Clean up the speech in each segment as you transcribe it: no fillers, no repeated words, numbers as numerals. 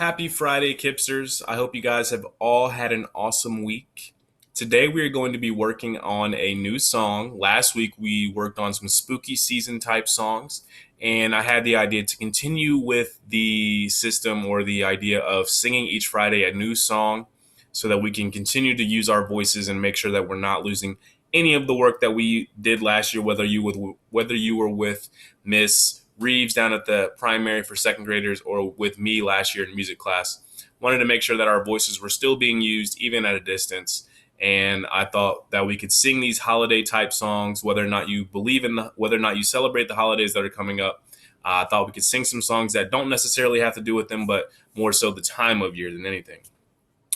Happy Friday, Kipsters. I hope you guys have all had an awesome week. Today, we are going to be working on a new song. Last week, we worked on some spooky season type songs, and I had the idea to continue with the system or the idea of singing each Friday a new song so that we can continue to use our voices and make sure that we're not losing any of the work that we did last year, whether you were with Miss Reeves down at the primary for second graders or with me last year in music class. Wanted to make sure that our voices were still being used even at a distance. And I thought that we could sing these holiday type songs, whether or not you believe in whether or not you celebrate the holidays that are coming up. I thought we could sing some songs that don't necessarily have to do with them, but more so the time of year than anything.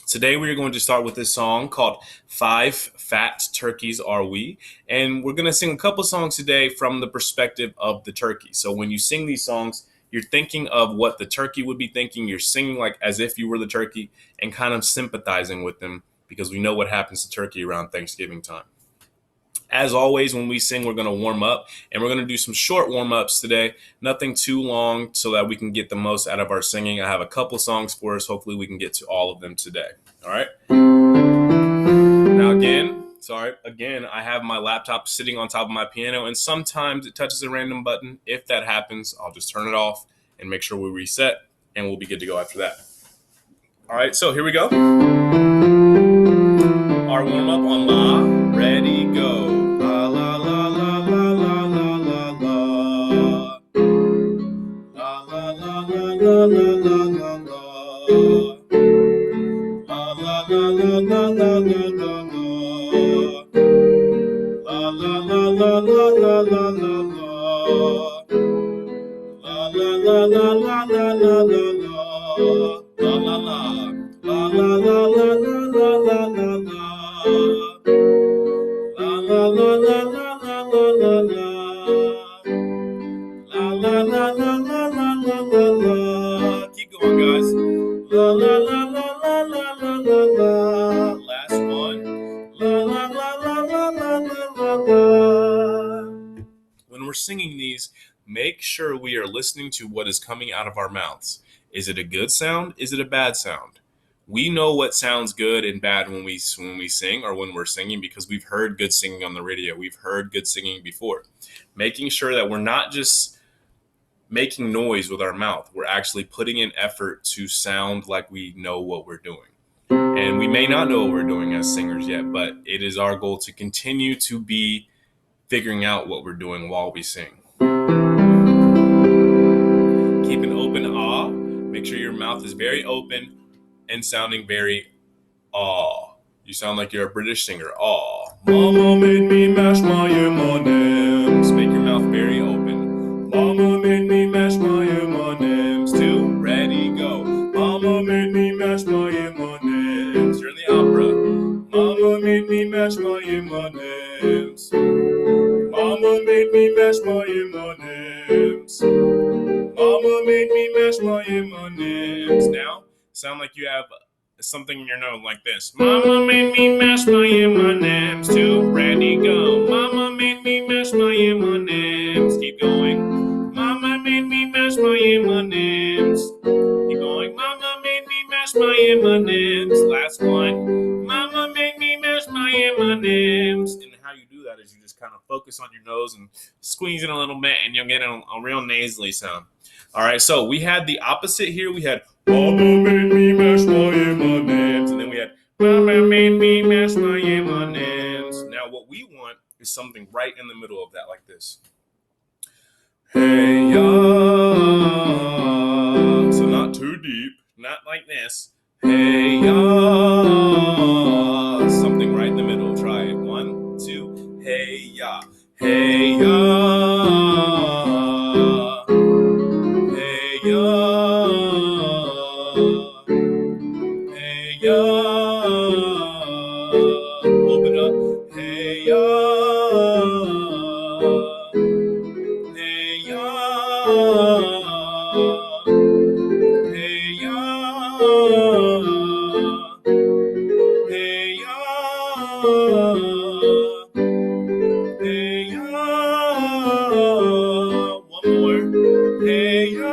Today, we are going to start with this song called Five Fat Turkeys Are We. And we're going to sing a couple songs today from the perspective of the turkey. So when you sing these songs, you're thinking of what the turkey would be thinking. You're singing like as if you were the turkey and kind of sympathizing with them because we know what happens to turkey around Thanksgiving time. As always, when we sing, we're going to warm up, and we're going to do some short warm-ups today. Nothing too long so that we can get the most out of our singing. I have a couple songs for us. Hopefully, we can get to all of them today. All right? Now, again, I have my laptop sitting on top of my piano, and sometimes it touches a random button. If that happens, I'll just turn it off and make sure we reset, and we'll be good to go after that. All right, so here we go. Our warm-up on La, ready, go. La, la, la, la, la, la, la, la, la. La, la, la, la, la, la, la, la, la. La, la, la, la, la, la, la, la, la. La, la, la, la, la, la, la, la, la. La, la, la, la, la, la, la, la, la. La, la, la. La, la, la, la, la, la, la, la, la. La la la la la la la la la. La la la la la la la la la. Keep going, guys. La la la la la la la la la. Last one. La la la la la la la la la. When we're singing these, make sure we are listening to what is coming out of our mouths. Is it a good sound? Is it a bad sound? We know what sounds good and bad when we sing or when we're singing because we've heard good singing on the radio. We've heard good singing before. Making sure that we're not just making noise with our mouth. We're actually putting in effort to sound like we know what we're doing. And we may not know what we're doing as singers yet, but it is our goal to continue to be figuring out what we're doing while we sing. Keep an open ah. Make sure your mouth is very open and sounding very aw. You sound like you're a British singer. Aw. Mama made me mash my M&Ms. Make your mouth very open. Mama made me mash my M&Ms. 2, ready, go. Mama made me mash my M&Ms. You're in the opera. Mama made me mash my M&Ms. Mama made me mash my M&Ms. Mama made me mash my M&Ms. Now, sound like you have something in your nose like this. Mama made me mash my M&Ms. 2, ready, go. Mama made me mash my M&Ms. Keep going. Mama made me mash my M&Ms. Keep going. Mama made me mash my M&Ms. Last one. Mama made me mash my M&Ms. And how you do that is you just kind of focus on your nose and squeeze it a little bit, and you'll get a real nasally sound. All right, so we had the opposite here. We had Mama made me mash my M&Ms, and then we had Mama made me mash my M&Ms. Now what we want is something right in the middle of that, like this. Hey ya. So not too deep, not like this. Hey ya. Something right in the middle. Try it. 1, 2. Hey ya. Hey ya. Open up. Hey ya. Hey ya. Hey ya. Hey ya. Hey ya. One more. Hey ya.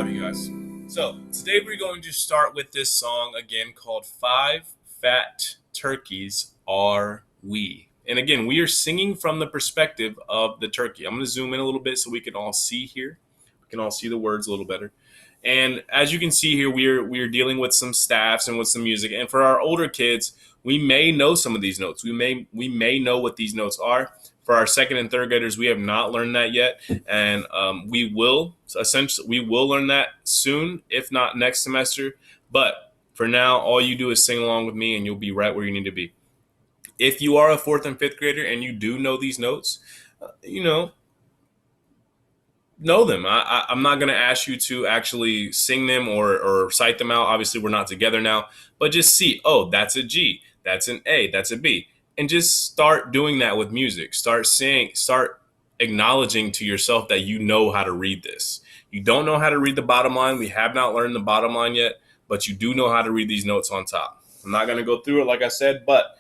job, you guys. So, today we're going to start with this song again called Five Fat Turkeys Are We. And again, we are singing from the perspective of the turkey. I'm going to zoom in a little bit so we can all see here. We can all see the words a little better. And as you can see here, we're dealing with some staffs and with some music. And for our older kids, we may know some of these notes. We may know what these notes are. For our second and third graders, we have not learned that yet, and we will learn that soon, if not next semester. But for now, all you do is sing along with me, and you'll be right where you need to be. If you are a fourth and fifth grader and you do know these notes, know them. I'm not going to ask you to actually sing them or cite them out. Obviously, we're not together now, but just see, oh, that's a G, that's an A, that's a B. And just start doing that with music. Start acknowledging to yourself that you know how to read this. You don't know how to read the bottom line. We have not learned the bottom line yet, but you do know how to read these notes on top. I'm not going to go through it like I said, but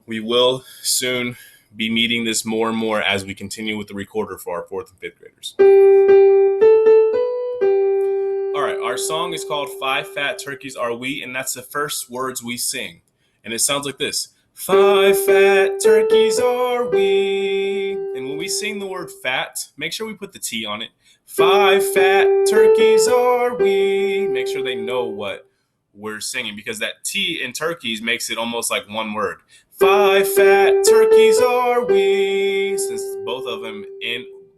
we will soon be needing this more and more as we continue with the recorder for our fourth and fifth graders. All right, our song is called Five Fat Turkeys Are We, and that's the first words we sing. And it sounds like this. Five fat turkeys are we. And when we sing the word fat, make sure we put the T on it. Five fat turkeys are we. Make sure they know what we're singing, because that T in turkeys makes it almost like one word. Five fat turkeys are we. Since both of them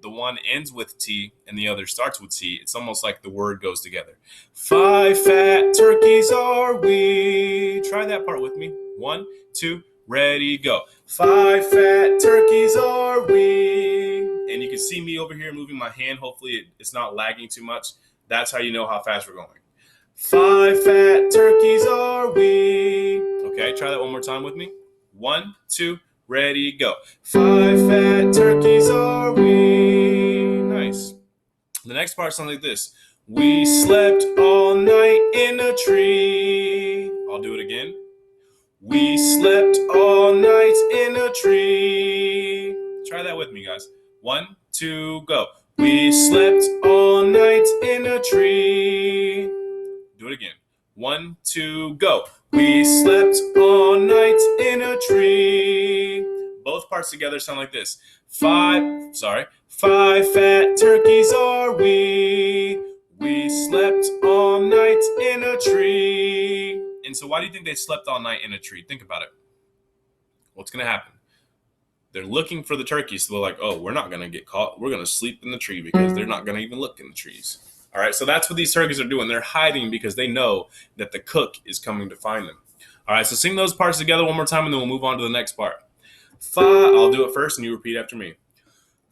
the one ends with T and the other starts with T, it's almost like the word goes together. Five fat turkeys are we. Try that part with me. 1, 2, ready, go. Five fat turkeys are we. And you can see me over here moving my hand. Hopefully it's not lagging too much. That's how you know how fast we're going. Five fat turkeys are we. Okay, try that one more time with me. 1, 2, ready, go. Five fat turkeys are we. Nice. The next part sounds like this. We slept all night in a tree. I'll do it again. We slept all night in a tree. Try that with me, guys. 1, 2, go. We slept all night in a tree. Do it again. 1, 2, go. We slept all night in a tree. Both parts together sound like this. Five fat turkeys are we. We slept all night in a tree. And so why do you think they slept all night in a tree? Think about it. What's going to happen? They're looking for the turkeys. So they're like, oh, we're not going to get caught. We're going to sleep in the tree because they're not going to even look in the trees. All right, so that's what these turkeys are doing. They're hiding because they know that the cook is coming to find them. All right, so sing those parts together one more time, and then we'll move on to the next part. I'll do it first, and you repeat after me.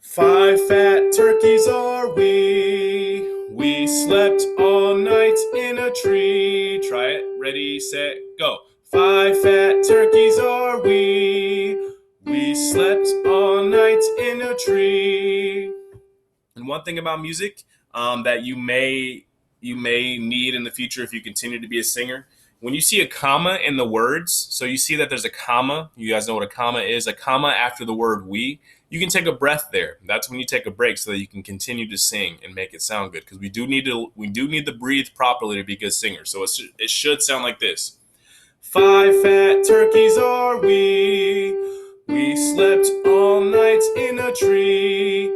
Five fat turkeys are we. We slept all night in a tree. Try it. Ready, set, go. Five fat turkeys are we. We slept all night in a tree. And one thing about music that you may need in the future if you continue to be a singer, when you see a comma in the words, so you see that there's a comma, you guys know what a comma is, a comma after the word we, you can take a breath there. That's when you take a break so that you can continue to sing and make it sound good, because we do need to breathe properly to be good singers. So it should sound like this. Five fat turkeys are we. We slept all night in a tree.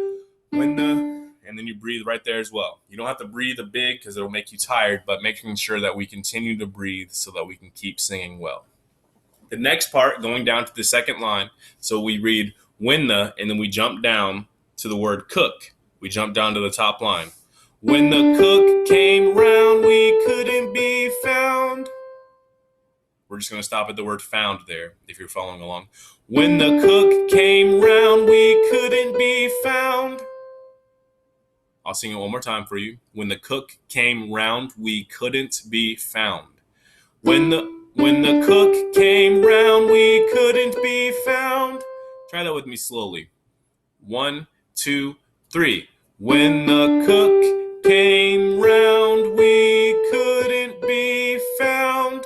And then you breathe right there as well. You don't have to breathe a big because it'll make you tired, but making sure that we continue to breathe so that we can keep singing well. The next part, going down to the second line, so we read when and then we jump down to the word cook. We jump down to the top line. When the cook came round, we couldn't be found. We're just going to stop at the word found there, if you're following along. When the cook came round, we couldn't be found. I'll sing it one more time for you. When the cook came round, we couldn't be found. When the cook came round, we couldn't be found. Try that with me slowly. 1, 2, 3. When the cook came round, we couldn't be found.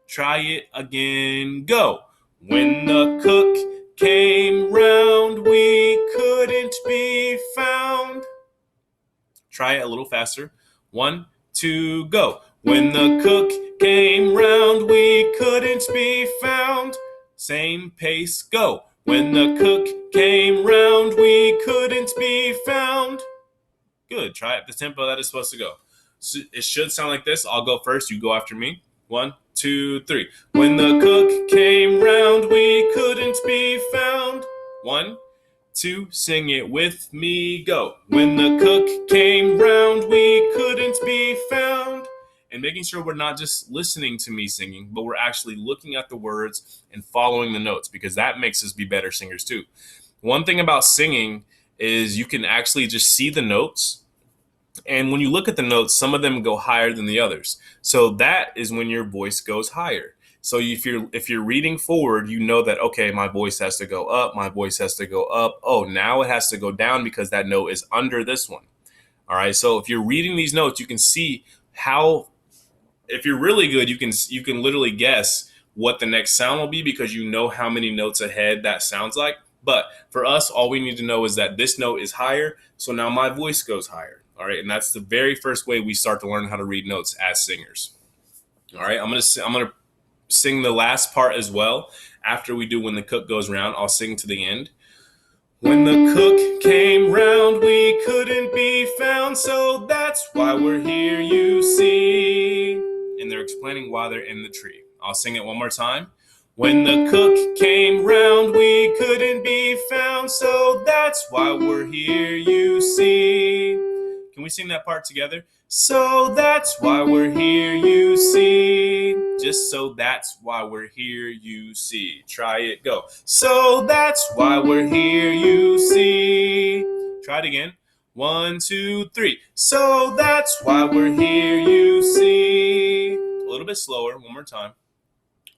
Try it again, go. When the cook came round, we couldn't be found. Try it a little faster. 1, 2, go. When the cook came round, we couldn't be found. Same pace, go. When the cook came round, we couldn't be found. Good. Try it the tempo that is supposed to go. So it should sound like this. I'll go first. You go after me. 1, 2, 3. When the cook came round, we couldn't be found. 1, 2, sing it with me, go. When the cook came round, we couldn't be found. And making sure we're not just listening to me singing, but we're actually looking at the words and following the notes, because that makes us be better singers too. One thing about singing is you can actually just see the notes. And when you look at the notes, some of them go higher than the others. So that is when your voice goes higher. So if you're reading forward, you know that, okay, my voice has to go up, my voice has to go up. Oh, now it has to go down because that note is under this one. All right. So if you're reading these notes, you can see how, if you're really good, you can literally guess what the next sound will be, because you know how many notes ahead that sounds like. But for us, all we need to know is that this note is higher. So now my voice goes higher. All right. And that's the very first way we start to learn how to read notes as singers. All right. I'm going to sing the last part as well. After we do When the Cook Goes Round, I'll sing to the end. When the cook came round, we couldn't be found, so that's why we're here, you see. And they're explaining why they're in the tree. I'll sing it one more time. When the cook came round, we couldn't be found, so that's why we're here, you see. Can we sing that part together? So that's why we're here, you see. Just so that's why we're here, you see. Try it, go. So that's why we're here, you see. Try it again. 1, 2, 3. So that's why we're here, you see. A little bit slower, one more time.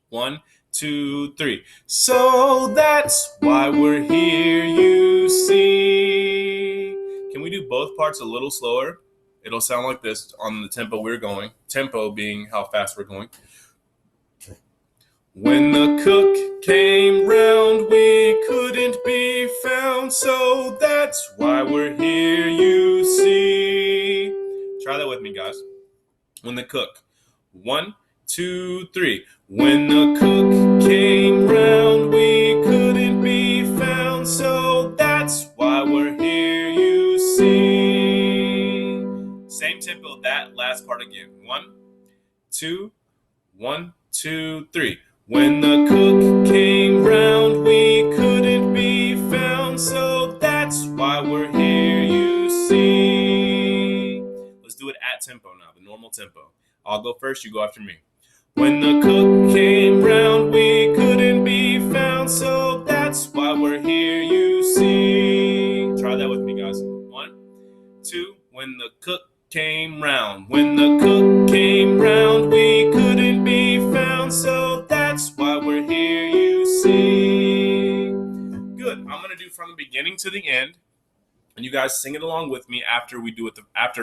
1, 2, 3. So that's why we're here, you see. Can we do both parts a little slower? It'll sound like this on the tempo we're going. Tempo being how fast we're going. When the cook came round, we couldn't be found, so that's why we're here, you see. Try that with me, guys. When the cook. 1, 2, 3. When the cook came round, we couldn't be found, so that's why we're here, you see. Same tempo, that last part again. 1, 2, 1, 2, 3. When the cook came round, we couldn't be found, so that's why we're here, you see. Let's do it at tempo now, the normal tempo. I'll go first, you go after me. When the cook came round, we couldn't be found, so that's why we're here, you see. Try that with me, guys. 1, 2. When the cook came round. When the cook came round, we couldn't be found, so that's why we're here, you see. Good. I'm going to do from the beginning to the end, and you guys sing it along with me after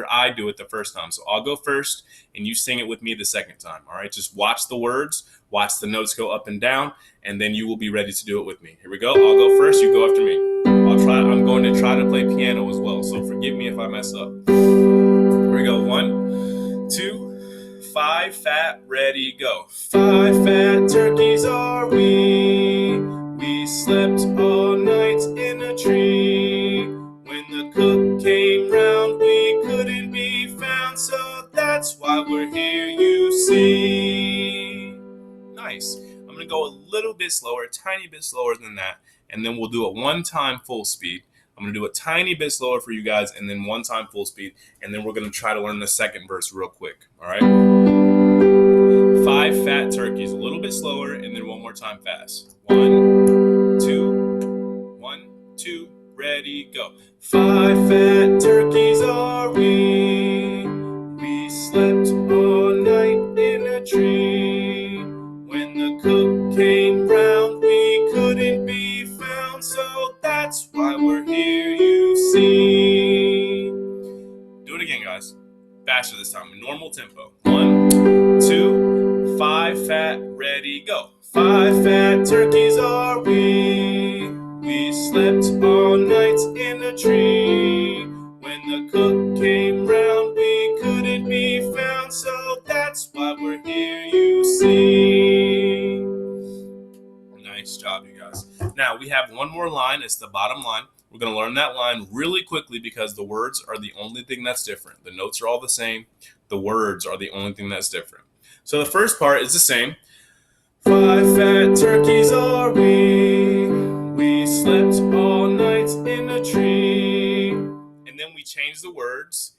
I do it the first time. So I'll go first, and you sing it with me the second time. All right. Just watch the words, watch the notes go up and down, and then you will be ready to do it with me. Here we go. I'll go first. You go after me. I'm going to try to play piano as well, so forgive me if I mess up. Here we go. 1, 2, 5, fat, ready, go. 5 fat turkeys are we. We slept all night in a tree. When the cook came round, we couldn't be found, so that's why we're here, you see. Nice. I'm going to go a little bit slower, a tiny bit slower than that, and then we'll do it one time full speed. I'm going to do a tiny bit slower for you guys, and then one time full speed, and then we're going to try to learn the second verse real quick. All right? 5 fat turkeys, a little bit slower, and then one more time fast. 1, 2, 1, 2, ready, go. 5 fat turkeys are we. We slept all night in a tree. When the cook came round, we couldn't be found, so that's why we're here, you see. Do it again, guys. Faster this time. Normal tempo. 1, 2, 5 fat, ready, go. 5 fat turkeys are we. We slept all night in a tree. When the cook came round, we couldn't we have one more line. It's the bottom line. We're going to learn that line really quickly because the words are the only thing that's different. The notes are all the same. The words are the only thing that's different. So the first part is the same. 5 fat turkeys are we. We slept all night in a tree. And then we change the words.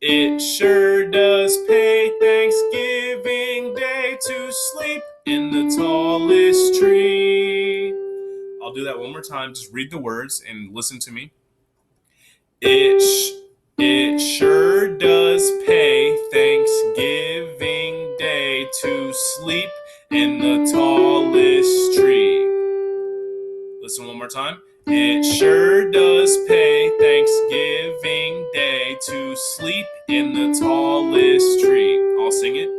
It sure does pay Thanksgiving Day to sleep in the tallest tree. I'll do that one more time. Just read the words and listen to me. It sure does pay Thanksgiving Day to sleep in the tallest tree. Listen one more time. It sure does pay Thanksgiving Day to sleep in the tallest tree. I'll sing it.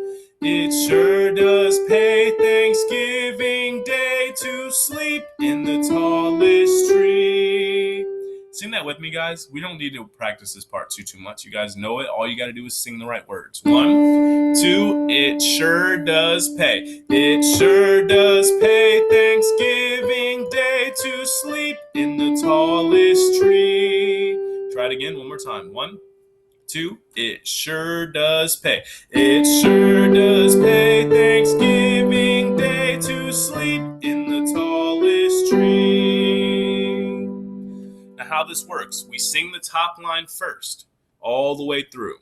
It sure does pay Thanksgiving Day to sleep in the tallest tree. Sing that with me, guys. We don't need to practice this part too much. You guys know it. All you got to do is sing the right words. 1, 2, it sure does pay. It sure does pay Thanksgiving Day to sleep in the tallest tree. Try it again one more time. 1, 2, it sure does pay. It sure does pay Thanksgiving Day to sleep in the tallest tree. Now, how this works, we sing the top line first, all the way through.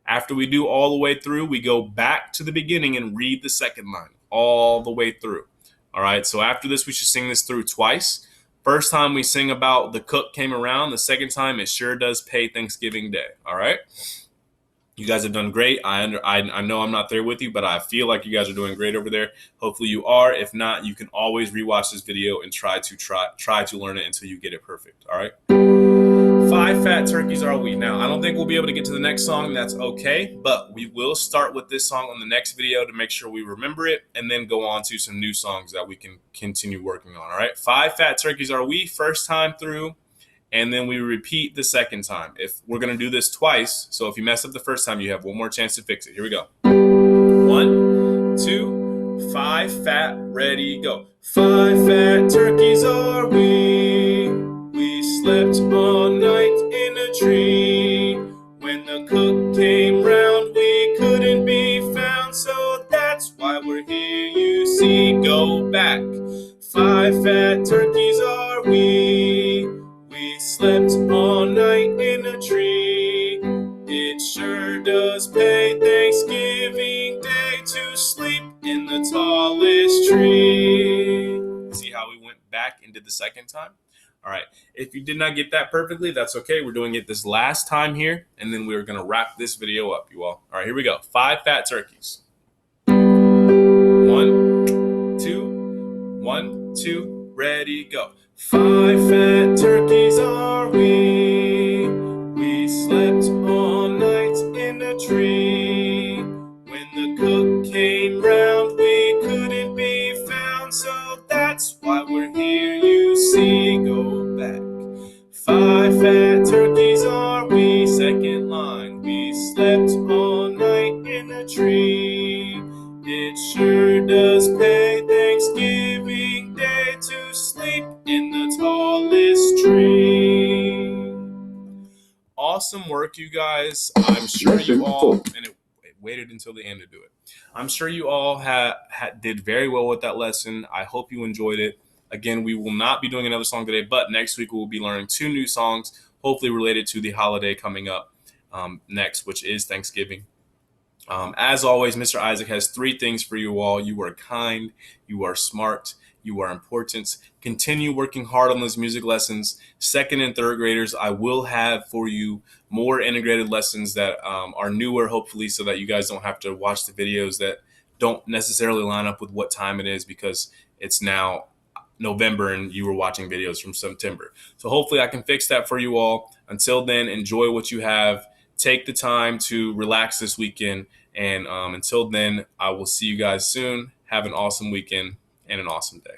After we do all the way through, we go back to the beginning and read the second line, all the way through. All right, so after this, we should sing this through twice. First time we sing about the cook came around. The second time, it sure does pay Thanksgiving Day. All right? You guys have done great. I know I'm not there with you, but I feel like you guys are doing great over there. Hopefully you are. If not, you can always rewatch this video and try to learn it until you get it perfect. All right? 5 fat turkeys are we. Now, I don't think we'll be able to get to the next song. That's okay, but we will start with this song on the next video to make sure we remember it and then go on to some new songs that we can continue working on. All right? 5 fat turkeys are we, first time through, and then we repeat the second time. If we're going to do this twice, so if you mess up the first time, you have one more chance to fix it. Here we go. 1, 2, 5 fat, ready, go. 5 fat turkeys are we. We slept all night in a tree. When the cook came round, we couldn't be found, so that's why we're here, you see. Go back. 5 fat turkeys are we. We slept all night in a tree. It sure does pay Thanksgiving Day to sleep in the tallest tree. See how we went back and did the second time? All right. If you did not get that perfectly, that's okay. We're doing it this last time here, and then we're going to wrap this video up, you all. All right, here we go. 5 fat turkeys. 1, 2, 1, 2, ready, go. 5 fat turkeys are we. We slept all night in a tree. When the cook came round, we couldn't be found, so that's why we're here, you see. Go back. 5 fat turkeys are we. Second line. We slept all night in a tree. It sure does pay Thanksgiving Day to sleep in the tallest tree. Awesome work, you guys. I'm sure you all, and it waited until the end to do it. I'm sure you all did very well with that lesson. I hope you enjoyed it. Again, we will not be doing another song today, but next week we will be learning 2 new songs, hopefully related to the holiday coming up next, which is Thanksgiving. As always, Mr. Isaac has 3 things for you all. You are kind, you are smart, you are important. Continue working hard on those music lessons. 2nd and 3rd graders, I will have for you more integrated lessons that are newer, hopefully, so that you guys don't have to watch the videos that don't necessarily line up with what time it is, because it's now November and you were watching videos from September. So hopefully I can fix that for you all. Until then, enjoy what you have. Take the time to relax this weekend. And until then, I will see you guys soon. Have an awesome weekend and an awesome day.